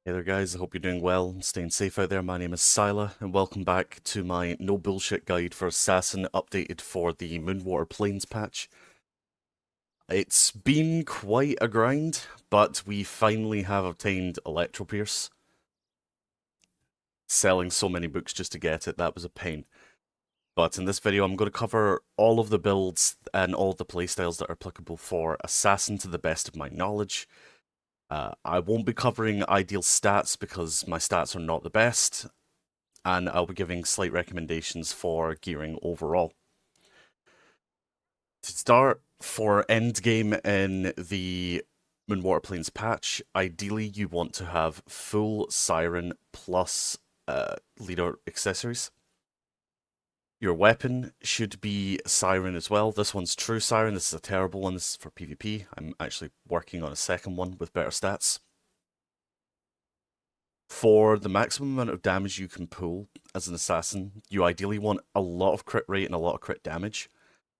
Hey there guys, I hope you're doing well and staying safe out there. My name is Sylah and welcome back to my no bullshit guide for Assassin updated for the Moonwater Plains patch. It's been quite a grind, but we finally have obtained Electro-Pierce. Selling so many books just to get it, that was a pain. But in this video I'm going to cover all of the builds and all of the playstyles that are applicable for Assassin to the best of my knowledge. I won't be covering ideal stats because my stats are not the best, and I'll be giving slight recommendations for gearing overall. To start, for endgame in the Moonwater Plains patch, ideally you want to have full Siren plus leader accessories. Your weapon should be Siren as well. This one's true Siren, this is a terrible one, this is for PvP. I'm actually working on a second one with better stats. For the maximum amount of damage you can pull as an assassin, you ideally want a lot of crit rate and a lot of crit damage.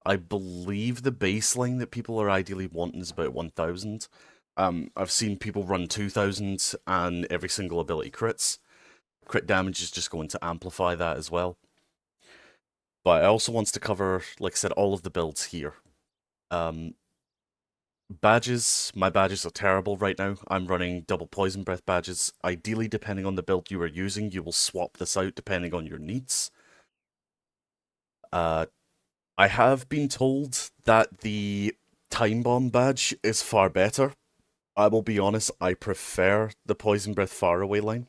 I believe the baseline that people are ideally wanting is about 1000. I've seen people run 2000 and every single ability crits. Crit damage is just going to amplify that as well. But I also want to cover, like I said, all of the builds here. Badges, my badges are terrible right now. I'm running double poison breath badges. Ideally, depending on the build you are using, you will swap this out depending on your needs. I have been told that the time bomb badge is far better. I will be honest, I prefer the poison breath faraway line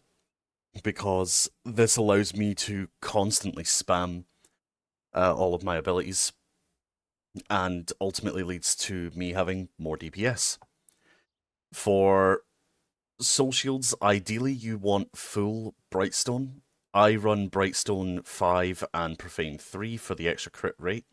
because this allows me to constantly spam all of my abilities and ultimately leads to me having more DPS. For soul shields, ideally you want full Brightstone. I run Brightstone 5 and Profane 3 for the extra crit rate.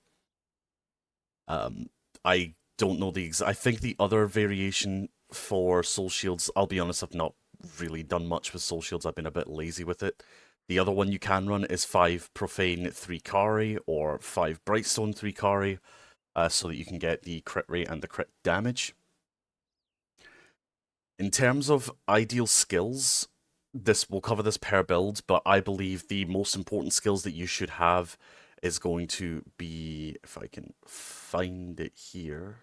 I don't know I think the other variation for soul shields, I'll be honest, I've not really done much with soul shields. I've been a bit lazy with it. The other one you can run is 5 Profane 3 Kari or 5 Brightstone 3 Kari, so that you can get the crit rate and the crit damage. In terms of ideal skills, we'll cover this per build, but I believe the most important skills that you should have is going to be, if I can find it here,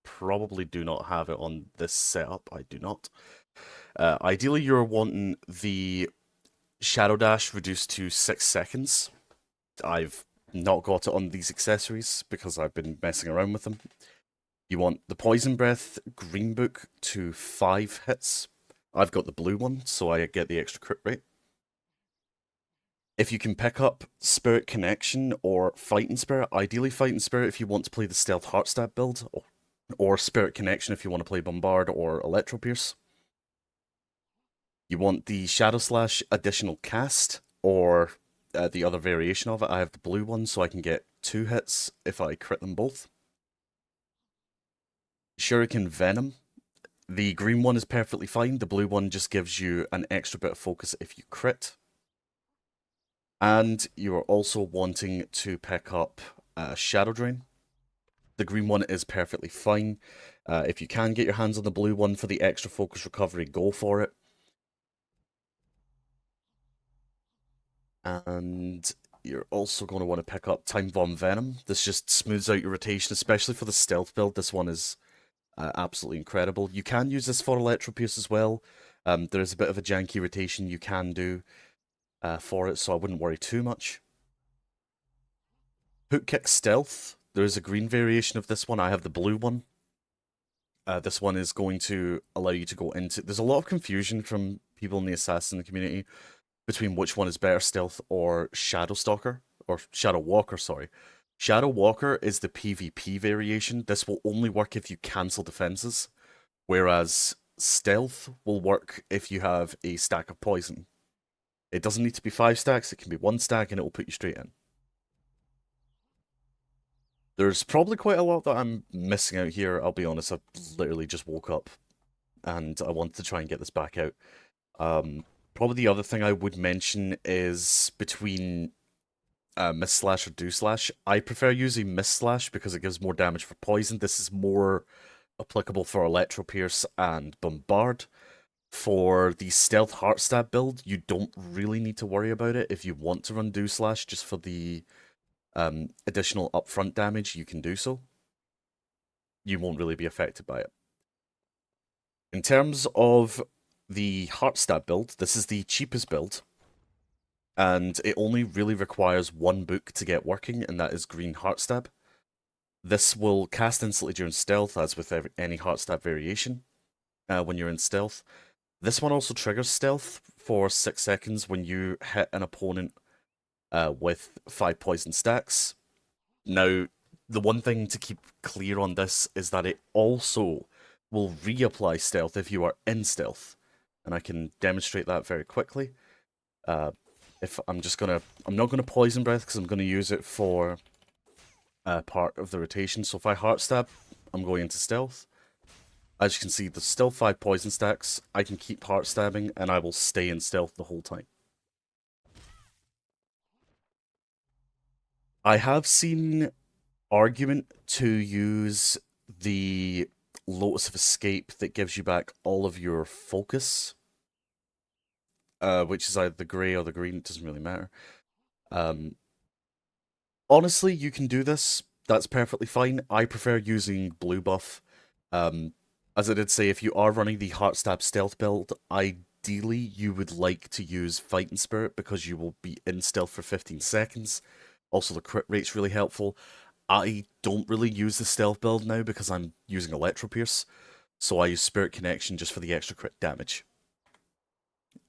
probably do not have it on this setup, I do not. Ideally you're wanting the Shadow Dash reduced to 6 seconds. I've not got it on these accessories because I've been messing around with them. You want the Poison Breath Green Book to 5 hits. I've got the blue one, so I get the extra crit rate. If you can pick up Spirit Connection or Fighting Spirit, ideally Fighting Spirit if you want to play the Stealth Heartstab build, or Spirit Connection if you want to play Bombard or Electro-Pierce. You want the Shadow Slash additional cast, or the other variation of it. I have the blue one, so I can get 2 hits if I crit them both. Shuriken Venom. The green one is perfectly fine. The blue one just gives you an extra bit of focus if you crit. And you are also wanting to pick up Shadow Drain. The green one is perfectly fine. If you can get your hands on the blue one for the extra focus recovery, go for it. And you're also going to want to pick up Time Bomb Venom. This just smooths out your rotation, especially for the stealth build. This one is absolutely incredible. You can use this for Electro-Pierce as well. There is a bit of a janky rotation you can do for it, so I wouldn't worry too much. Hook Kick Stealth. There is a green variation of this one. I have the blue one. This one is going to allow you to go into... There's a lot of confusion from people in the Assassin community between which one is better, Stealth or Shadow Stalker, or Shadow Walker, sorry. Shadow Walker is the PvP variation. This will only work if you cancel defenses, whereas Stealth will work if you have a stack of poison. It doesn't need to be 5 stacks, it can be 1 stack and it will put you straight in. There's probably quite a lot that I'm missing out here, I'll be honest. I literally just woke up and I wanted to try and get this back out. Probably the other thing I would mention is between Miss Slash or Do Slash. I prefer using Miss Slash because it gives more damage for poison. This is more applicable for Electro-Pierce and Bombard. For the stealth heart stab build, you don't really need to worry about it. If you want to run do slash just for the additional upfront damage, you can do so. You won't really be affected by it. In terms of the heart stab build, this is the cheapest build, and it only really requires one book to get working, and that is green heart stab. This will cast instantly during stealth, as with any heart stab variation when you're in stealth. This one also triggers stealth for 6 seconds when you hit an opponent with 5 poison stacks. Now, the one thing to keep clear on this is that it also will reapply stealth if you are in stealth, and I can demonstrate that very quickly. If I'm not gonna poison breath because I'm gonna use it for part of the rotation. So if I heart stab, I'm going into stealth. As you can see, there's still 5 poison stacks. I can keep heart stabbing, and I will stay in stealth the whole time. I have seen argument to use the Lotus of Escape that gives you back all of your focus, which is either the grey or the green, it doesn't really matter. Honestly, you can do this, that's perfectly fine. I prefer using blue buff. As I did say, if you are running the Heart Stab stealth build, ideally you would like to use Fighting Spirit because you will be in stealth for 15 seconds. Also, the crit rate's really helpful. I don't really use the stealth build now because I'm using Electro-Pierce, so I use Spirit Connection just for the extra crit damage.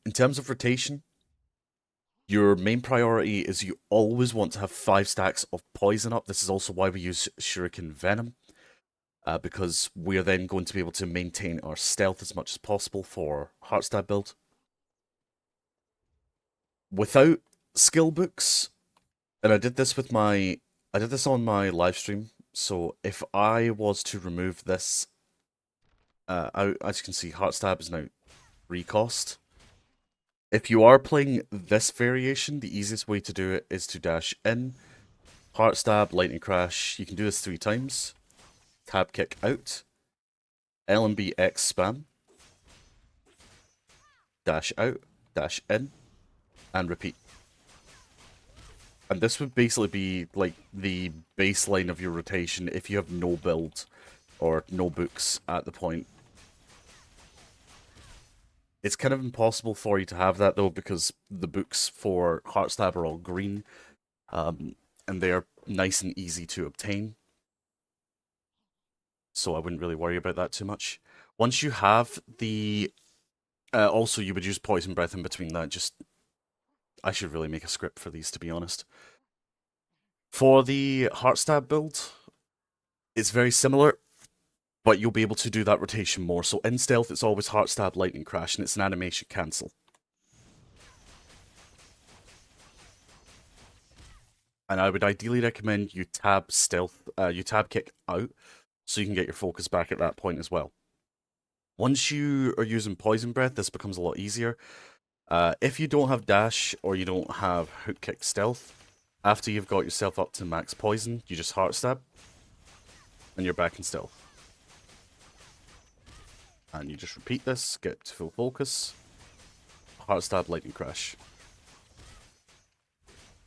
In terms of rotation, your main priority is you always want to have 5 stacks of poison up. This is also why we use Shuriken Venom, because we are then going to be able to maintain our stealth as much as possible for Heart Stab build. Without skill books, and I did this on my live stream, so if I was to remove this out, as you can see, Heart Stab is now recost. If you are playing this variation, the easiest way to do it is to dash in, Heart Stab, Lightning Crash. You can do this 3 times. Tab kick out, LMB X spam, dash out, dash in, and repeat. And this would basically be like the baseline of your rotation if you have no build or no books at the point. It's kind of impossible for you to have that though because the books for Heart Stab are all green, and they're nice and easy to obtain. So I wouldn't really worry about that too much. Once you have the... also, you would use Poison Breath in between that. I should really make a script for these, to be honest. For the Heart Stab build, it's very similar, but you'll be able to do that rotation more. So in stealth, it's always Heart Stab, Lightning Crash, and it's an animation cancel. And I would ideally recommend you tab kick out, so you can get your focus back at that point as well. Once you are using Poison Breath, this becomes a lot easier. If you don't have dash or you don't have hook kick stealth, after you've got yourself up to max poison, you just heart stab, and you're back in stealth. And you just repeat this, get to full focus, heart stab, lightning crash.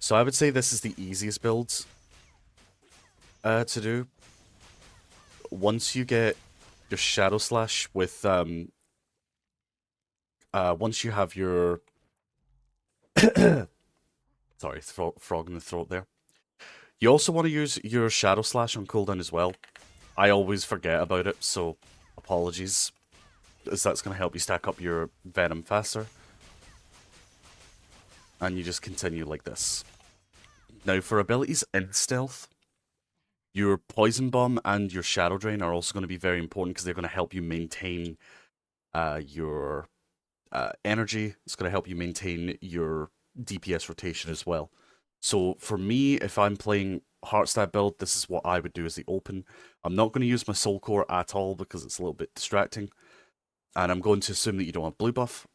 So I would say this is the easiest build to do. Once you get your Shadow Slash with, once you have your... Sorry, frog in the throat there. You also want to use your Shadow Slash on cooldown as well. I always forget about it, so apologies, as that's going to help you stack up your Venom faster. And you just continue like this. Now, for abilities in stealth, your Poison Bomb and your Shadow Drain are also going to be very important because they're going to help you maintain your energy. It's going to help you maintain your DPS rotation as well. So for me, if I'm playing Heartstab build, this is what I would do as the open. I'm not going to use my Soul Core at all because it's a little bit distracting. And I'm going to assume that you don't have blue buff.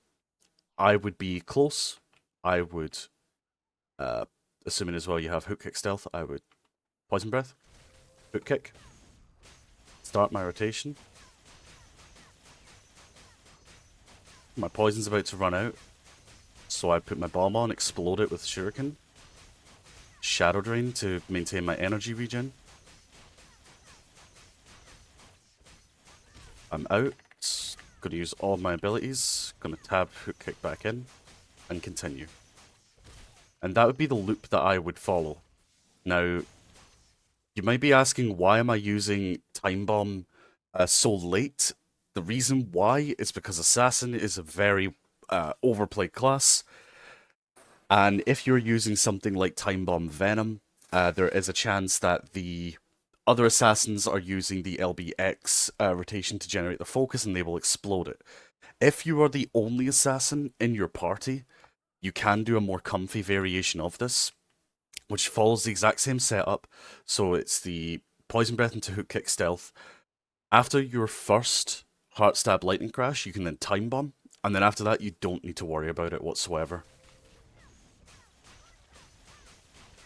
I would be close. I would, assuming as well you have Hook Kick Stealth, I would Poison Breath, Hook Kick, start my rotation. My poison's about to run out, so I put my bomb on, explode it with Shuriken. Shadow Drain to maintain my energy regen. I'm out. Gonna use all my abilities. Gonna tab hook kick back in and continue. And that would be the loop that I would follow. Now, you might be asking, why am I using Time Bomb so late? The reason why is because Assassin is a very overplayed class. And if you're using something like Time Bomb Venom, there is a chance that the other assassins are using the LBX rotation to generate the focus and they will explode it. If you are the only assassin in your party, you can do a more comfy variation of this, which follows the exact same setup. So it's the Poison Breath into Hook Kick Stealth. After your first Heart Stab Lightning Crash, you can then Time Bomb, and then after that, you don't need to worry about it whatsoever.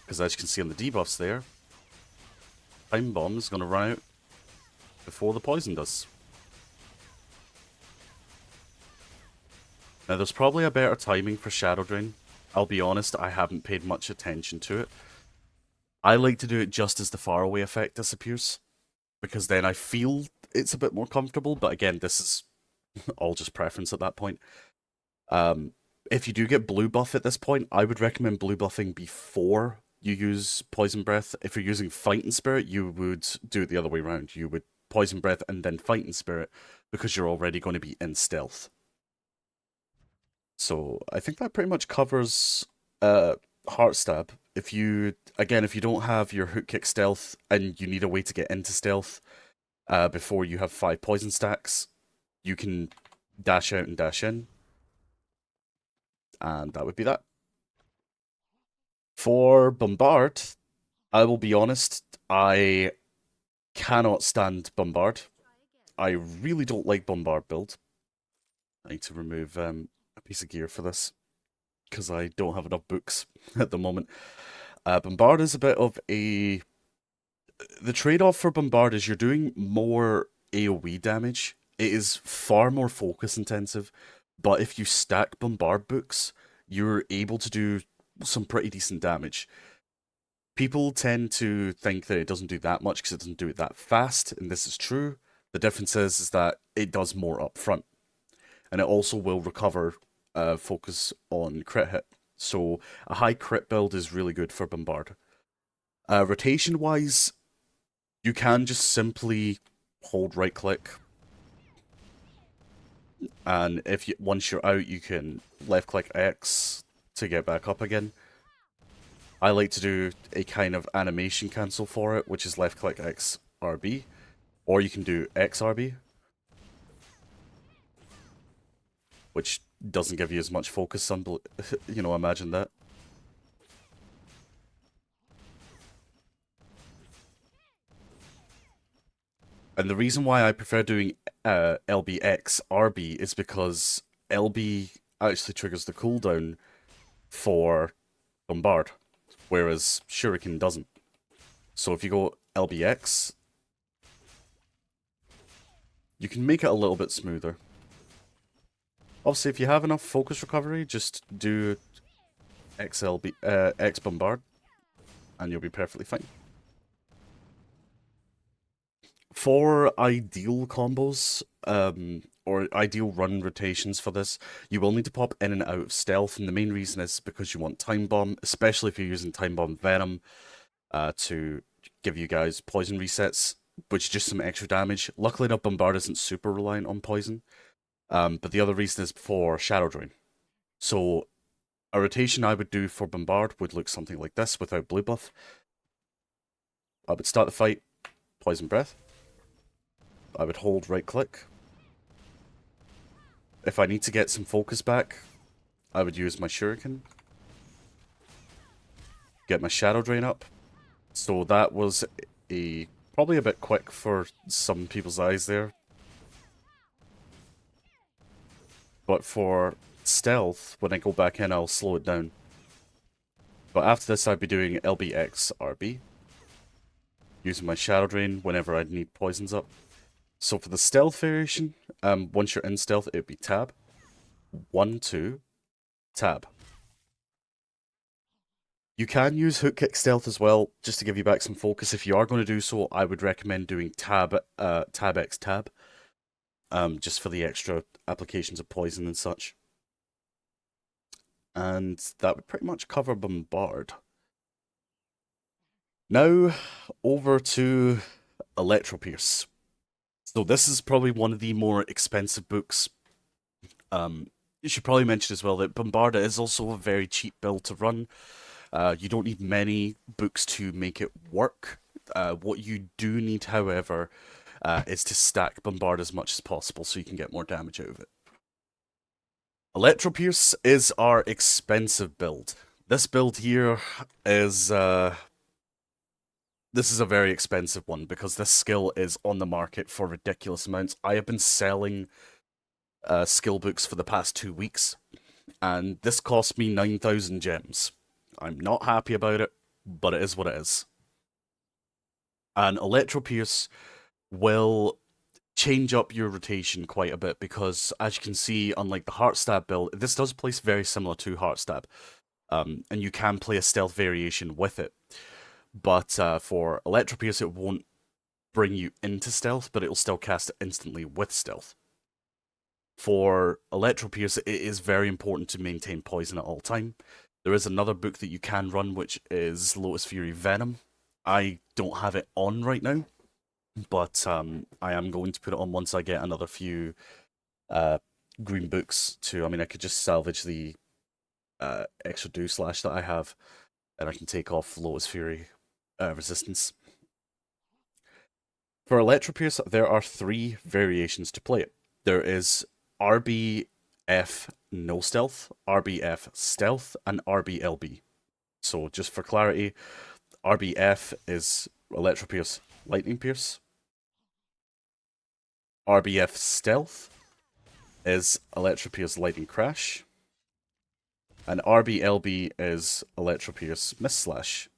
Because as you can see on the debuffs there, Time Bomb is going to run out before the poison does. Now there's probably a better timing for Shadow Drain. I'll be honest, I haven't paid much attention to it. I like to do it just as the faraway effect disappears, because then I feel it's a bit more comfortable, but again, this is all just preference at that point. If you do get blue buff at this point, I would recommend blue buffing before you use Poison Breath. If you're using Fighting Spirit, you would do it the other way around. You would Poison Breath and then Fighting Spirit, because you're already going to be in stealth. So I think that pretty much covers Heart Stab. If you don't have your Hook Kick Stealth and you need a way to get into stealth before you have 5 poison stacks, you can dash out and dash in. And that would be that. For Bombard, I will be honest, I cannot stand Bombard. I really don't like Bombard build. I need to remove a piece of gear for this, because I don't have enough books at the moment. Bombard is a bit of a... The trade-off for Bombard is you're doing more AoE damage. It is far more focus intensive, but if you stack Bombard books, you're able to do some pretty decent damage. People tend to think that it doesn't do that much because it doesn't do it that fast, and this is true. The difference is that it does more up front, and it also will recover focus on crit hit. So a high crit build is really good for Bombard. Rotation-wise, you can just simply hold right-click, and once you're out, you can left-click X to get back up again. I like to do a kind of animation cancel for it, which is left-click X RB, or you can do X RB, which doesn't give you as much focus, imagine that. And the reason why I prefer doing LBX RB is because LB actually triggers the cooldown for Bombard, whereas Shuriken doesn't. So if you go LBX, you can make it a little bit smoother. Obviously, if you have enough focus recovery, just do X Bombard, and you'll be perfectly fine. For ideal combos, or ideal run rotations for this, you will need to pop in and out of stealth, and the main reason is because you want Time Bomb, especially if you're using Time Bomb Venom, to give you guys poison resets, which is just some extra damage. Luckily enough, Bombard isn't super reliant on poison, but the other reason is for Shadow Drain. So a rotation I would do for Bombard would look something like this without blue buff. I would start the fight, Poison Breath. I would hold right click. If I need to get some focus back, I would use my Shuriken. Get my Shadow Drain up. So that was probably a bit quick for some people's eyes there. But for stealth, when I go back in, I'll slow it down. But after this, I'd be doing LBX RB. Using my Shadow Drain whenever I need poisons up. So for the stealth variation, once you're in stealth, it would be tab. 1, 2, tab. You can use hook kick stealth as well, just to give you back some focus. If you are going to do so, I would recommend doing tab X tab, just for the extra applications of poison and such. And that would pretty much cover Bombard. Now, over to Electro-Pierce. So this is probably one of the more expensive books. You should probably mention as well that Bombard is also a very cheap build to run. You don't need many books to make it work. What you do need, however, is to stack Bombard as much as possible so you can get more damage out of it. Electro-Pierce is our expensive build. This build here is this is a very expensive one because this skill is on the market for ridiculous amounts. I have been selling skill books for the past 2 weeks, and this cost me 9,000 gems. I'm not happy about it, but it is what it is. And Electro-Pierce will change up your rotation quite a bit because, as you can see, unlike the Heart Stab build, this does place very similar to Heart Stab, and you can play a stealth variation with it. But for Electro-Pierce, it won't bring you into stealth, but it will still cast it instantly with stealth. For Electro-Pierce, it is very important to maintain poison at all time. There is another book that you can run, which is Lotus Fury Venom. I don't have it on right now, but I am going to put it on once I get another few green books too. I mean, I could just salvage the extra do slash that I have, and I can take off Lotus Fury resistance. For Electro-Pierce, there are 3 variations to play it. There is RBF no stealth, RBF stealth, and RBLB. So just for clarity, RBF is Electro-Pierce Lightning Pierce. RBF stealth is Electro-Pierce Lightning Crash. And RBLB is Electro-Pierce Mist Slash.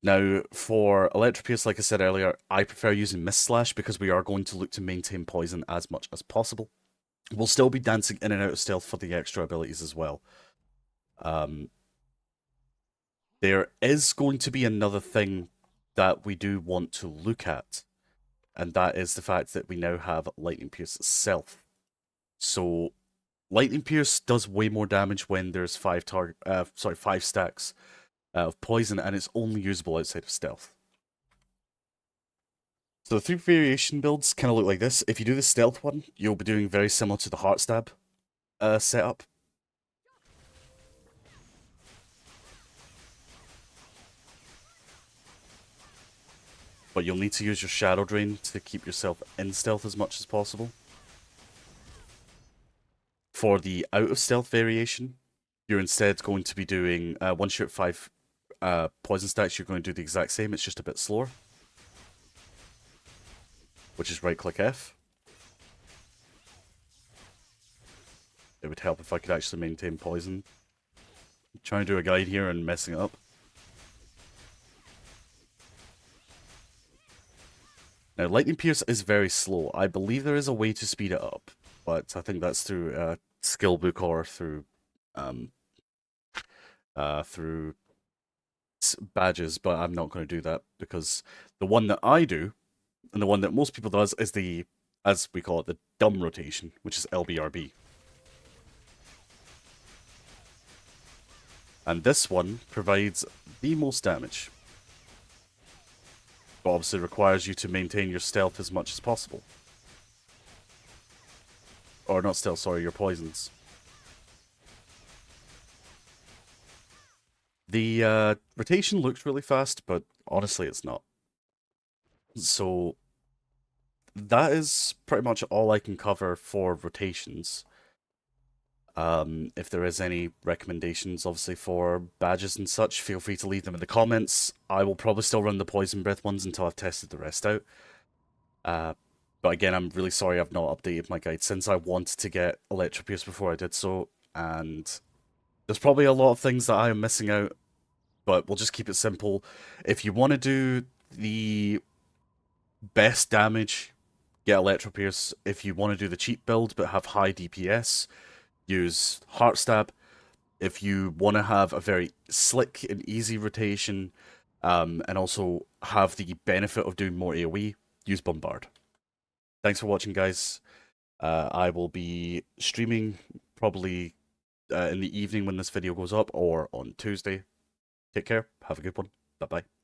Now, for Electro-Pierce, like I said earlier, I prefer using Mist Slash because we are going to look to maintain poison as much as possible. We'll still be dancing in and out of stealth for the extra abilities as well. There is going to be another thing that we do want to look at, and that is the fact that we now have Lightning Pierce itself. So, Lightning Pierce does way more damage when there's 5 stacks of poison, and it's only usable outside of stealth. So the 3 variation builds kind of look like this. If you do the stealth one, you'll be doing very similar to the Heart Stab setup. But you'll need to use your Shadow Drain to keep yourself in stealth as much as possible. For the out of stealth variation, you're instead going to be doing, once you're at 5 poison stacks, you're going to do the exact same, it's just a bit slower. Which is right click F. It would help if I could actually maintain poison. I'm trying to do a guide here and messing it up. Now, Lightning Pierce is very slow. I believe there is a way to speed it up, but I think that's through skill book or through badges, but I'm not going to do that because the one that I do and the one that most people does is the, as we call it, the dumb rotation, which is LBRB. And this one provides the most damage, but obviously requires you to maintain your stealth as much as possible. Or not stealth, sorry, your poisons. The rotation looks really fast, but honestly it's not. So that is pretty much all I can cover for rotations. If there is any recommendations, obviously, for badges and such, feel free to leave them in the comments. I will probably still run the Poison Breath ones until I've tested the rest out. But again, I'm really sorry I've not updated my guide since I wanted to get Electro-Pierce before I did so, and there's probably a lot of things that I am missing out, but we'll just keep it simple. If you want to do the best damage get Electro-Pierce. If you want to do the cheap build but have high DPS, use Heart Stab. If you want to have a very slick and easy rotation, and also have the benefit of doing more AoE, use Bombard. Thanks for watching, guys. I will be streaming probably in the evening when this video goes up, or on Tuesday. Take care. Have a good one. Bye-bye.